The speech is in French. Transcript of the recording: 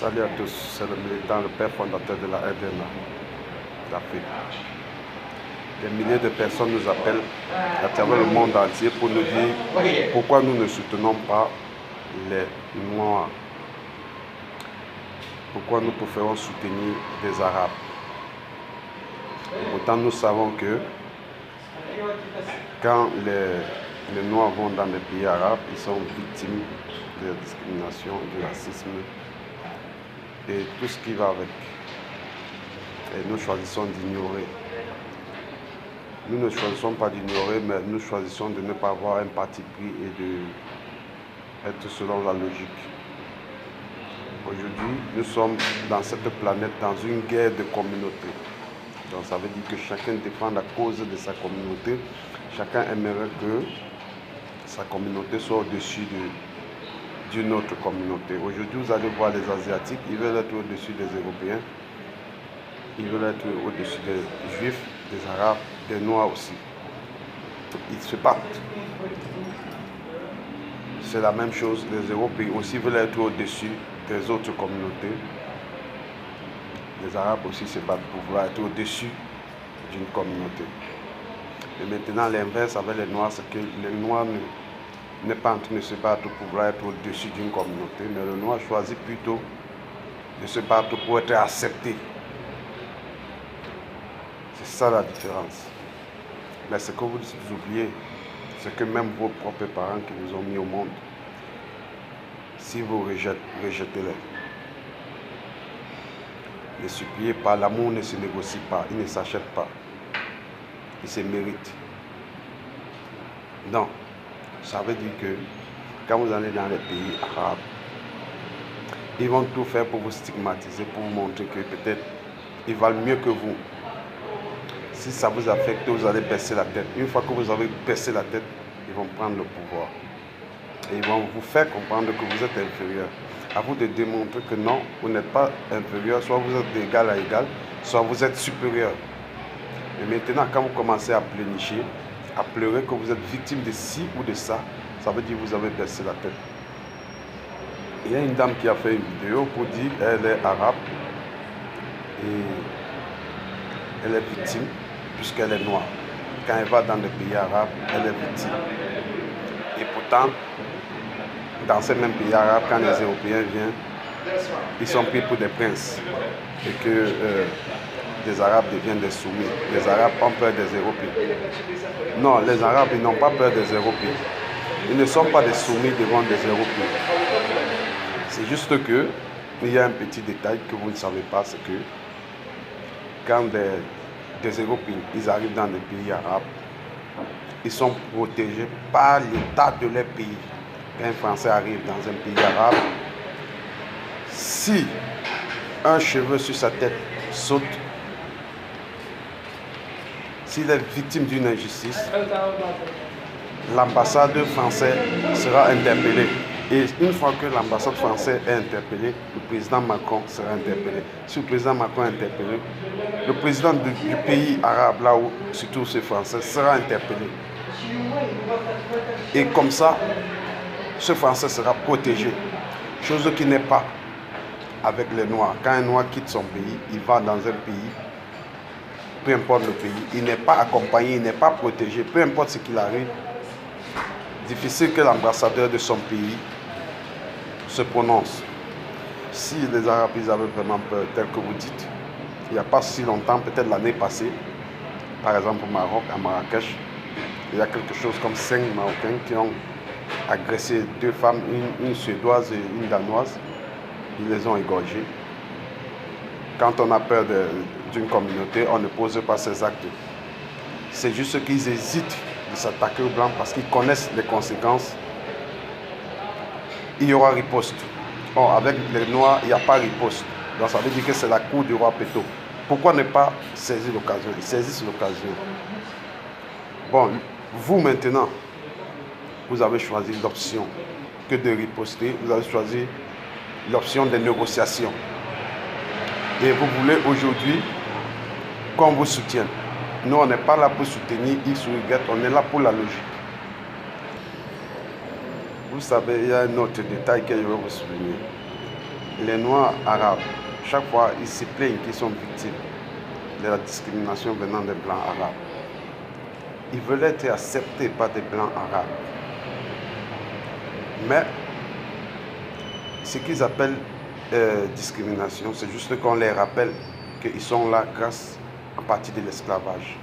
Salut à tous, c'est le militant, le père fondateur de la RDNA d'Afrique. Des milliers de personnes nous appellent à travers le monde entier pour nous dire pourquoi nous ne soutenons pas les Noirs. Pourquoi nous préférons soutenir des Arabes. Et pourtant nous savons que quand les Noirs vont dans les pays arabes, ils sont victimes de la discrimination, du racisme et tout ce qui va avec. Et nous choisissons d'ignorer. Nous ne choisissons pas d'ignorer, mais nous choisissons de ne pas avoir un parti pris et d'être selon la logique. Aujourd'hui, nous sommes dans cette planète, dans une guerre de communauté. Donc ça veut dire que chacun défend la cause de sa communauté. Chacun aimerait que sa communauté soit au-dessus d'une autre communauté. Aujourd'hui, vous allez voir les Asiatiques, ils veulent être au-dessus des Européens. Ils veulent être au-dessus des Juifs, des Arabes, des Noirs aussi. Ils se battent. C'est la même chose, les Européens aussi veulent être au-dessus des autres communautés. Les Arabes aussi se battent pour vouloir être au-dessus d'une communauté. Et maintenant, l'inverse avec les Noirs, c'est que les Noirs n'est pas en train de se battre pour vouloir être au-dessus d'une communauté, mais le Noir choisit plutôt de se battre pour être accepté. C'est ça la différence. Mais ce que vous oubliez, c'est que même vos propres parents qui vous ont mis au monde, si vous rejetez-les. Ne suppliez pas, l'amour ne se négocie pas, il ne s'achète pas. Il se mérite. Donc, ça veut dire que quand vous allez dans les pays arabes, ils vont tout faire pour vous stigmatiser, pour vous montrer que peut-être ils valent mieux que vous. Si ça vous affecte, vous allez baisser la tête. Une fois que vous avez baissé la tête, ils vont prendre le pouvoir. Et ils vont vous faire comprendre que vous êtes inférieur. À vous de démontrer que non, vous n'êtes pas inférieur, soit vous êtes d'égal à égal, soit vous êtes supérieur. Et maintenant, quand vous commencez à pleurnicher, à pleurer que vous êtes victime de ci ou de ça, ça veut dire que vous avez baissé la tête. Il y a une dame qui a fait une vidéo pour dire qu'elle est arabe et elle est victime puisqu'elle est noire. Quand elle va dans les pays arabes, elle est victime. Et pourtant, dans ces mêmes pays arabes, quand les Européens viennent, ils sont pris pour des princes. Et que les Arabes deviennent des soumis. Les Arabes ont peur des Européens. Non, les Arabes, ils n'ont pas peur des Européens. Ils ne sont pas des soumis devant des Européens. C'est juste que, il y a un petit détail que vous ne savez pas, c'est que quand des Européens, ils arrivent dans les pays arabes, ils sont protégés par l'État de leur pays. Quand un Français arrive dans un pays arabe, si un cheveu sur sa tête saute, s'il est victime d'une injustice, l'ambassade française sera interpellée. Et une fois que l'ambassade française est interpellée, le président Macron sera interpellé. Si le président Macron est interpellé, le président du pays arabe, là où surtout ce français, sera interpellé. Et comme ça, ce français sera protégé. Chose qui n'est pas avec les Noirs. Quand un Noir quitte son pays, il va dans un pays, peu importe le pays, il n'est pas accompagné, il n'est pas protégé, peu importe ce qu'il arrive. Difficile que l'ambassadeur de son pays se prononce. Si les Arabes ils avaient vraiment peur, tel que vous dites, il n'y a pas si longtemps, peut-être l'année passée, par exemple au Maroc, à Marrakech, il y a quelque chose comme 5 Marocains qui ont agressé 2 femmes, une suédoise et une danoise. Ils les ont égorgées. Quand on a peur d'une communauté, on ne pose pas ces actes. C'est juste qu'ils hésitent de s'attaquer aux Blancs parce qu'ils connaissent les conséquences. Il y aura riposte. Or, avec les Noirs, il n'y a pas riposte. Donc ça veut dire que c'est la cour du roi Péto. Pourquoi ne pas saisir l'occasion? Ils saisissent l'occasion. Bon, vous maintenant, vous avez choisi l'option que de riposter. Vous avez choisi l'option des négociations. Et vous voulez aujourd'hui qu'on vous soutienne. Nous, on n'est pas là pour soutenir X ou Y, on est là pour la logique. Vous savez, il y a un autre détail que je vais vous souligner. les Noirs arabes, chaque fois, ils se plaignent qu'ils sont victimes de la discrimination venant des Blancs arabes. Ils veulent être acceptés par des Blancs arabes. Mais ce qu'ils appellent discrimination, c'est juste qu'on les rappelle qu'ils sont là grâce à partir de l'esclavage.